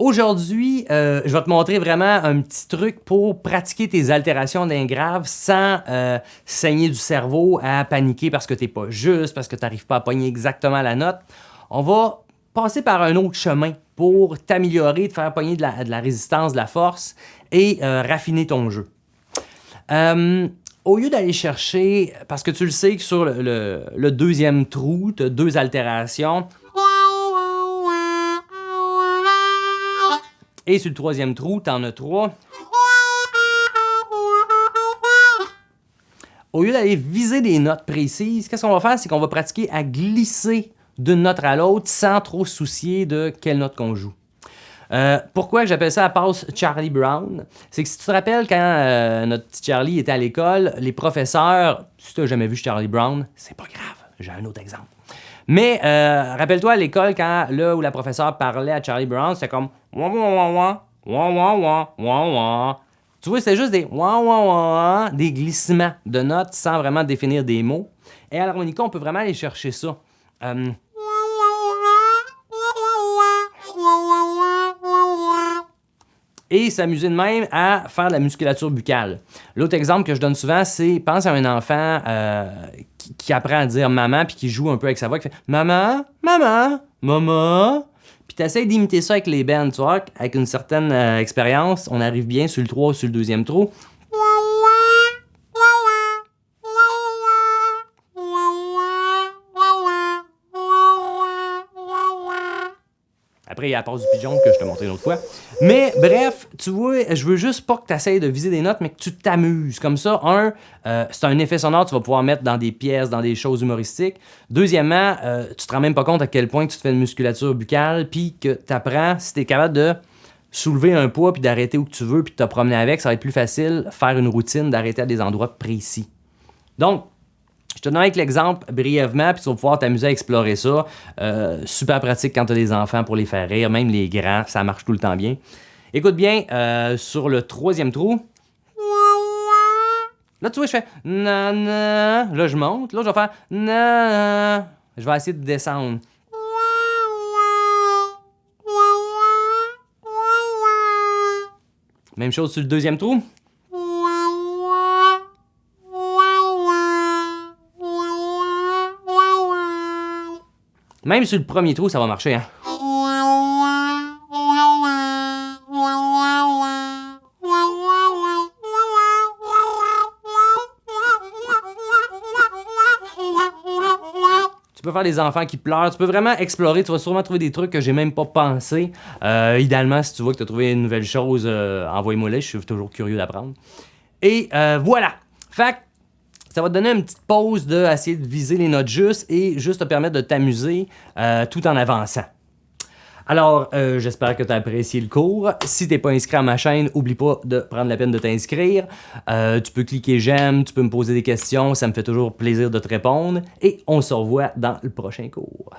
Aujourd'hui, je vais te montrer vraiment un petit truc pour pratiquer tes altérations d'un grave sans saigner du cerveau à paniquer parce que t'es pas juste, parce que tu n'arrives pas à pogner exactement la note. On va passer par un autre chemin pour t'améliorer, te faire pogner de la résistance, de la force et raffiner ton jeu. Au lieu d'aller chercher, parce que tu le sais que sur le deuxième trou, tu as 2 altérations. Et sur le troisième trou, tu en as 3. Au lieu d'aller viser des notes précises, qu'est-ce qu'on va faire? C'est qu'on va pratiquer à glisser d'une note à l'autre sans trop se soucier de quelle note qu'on joue. Pourquoi j'appelle ça la passe Charlie Brown? C'est que si tu te rappelles quand notre petit Charlie était à l'école, les professeurs, si tu n'as jamais vu Charlie Brown, c'est pas grave, j'ai un autre exemple. Mais rappelle-toi à l'école quand là où la professeure parlait à Charlie Brown, c'était comme wah wah wah wah wah wah wah wah wah. Tu vois, c'était juste des wah wah wah, des glissements de notes sans vraiment définir des mots. Et à l'harmonica, on peut vraiment aller chercher ça. Et s'amuser de même à faire de la musculature buccale. L'autre exemple que je donne souvent, c'est pense à un enfant qui apprend à dire maman puis qui joue un peu avec sa voix, qui fait maman, maman, maman. Puis tu essaies d'imiter ça avec les bands, tu vois, avec une certaine expérience, on arrive bien sur le 3 ou sur le deuxième trou. Après, il y a la passe du pigeon que je te montrerai une autre fois. Mais bref, tu vois, je veux juste pas que tu essaies de viser des notes, mais que tu t'amuses. Comme ça, c'est un effet sonore que tu vas pouvoir mettre dans des pièces, dans des choses humoristiques. Deuxièmement, tu te rends même pas compte à quel point tu te fais une musculature buccale, puis que tu apprends, si tu es capable de soulever un poids, puis d'arrêter où tu veux, puis de te promener avec, ça va être plus facile faire une routine, d'arrêter à des endroits précis. Donc, je te donne avec l'exemple brièvement, puis tu vas pouvoir t'amuser à explorer ça. Super pratique quand tu as des enfants pour les faire rire, même les grands, ça marche tout le temps bien. Écoute bien, sur le troisième trou, là tu vois, je fais na na, là je monte, là je vais faire na, je vais essayer de descendre. Même chose sur le deuxième trou. Même sur le premier trou, ça va marcher, hein? Tu peux faire des enfants qui pleurent, tu peux vraiment explorer, tu vas sûrement trouver des trucs que j'ai même pas pensé. Idéalement, si tu vois que tu as trouvé une nouvelle chose, envoie-moi-les, je suis toujours curieux d'apprendre. Et voilà! Fait que ça va te donner une petite pause d'essayer de viser les notes justes et juste te permettre de t'amuser tout en avançant. Alors, j'espère que tu as apprécié le cours. Si tu n'es pas inscrit à ma chaîne, n'oublie pas de prendre la peine de t'inscrire. Tu peux cliquer j'aime, tu peux me poser des questions, ça me fait toujours plaisir de te répondre. Et on se revoit dans le prochain cours.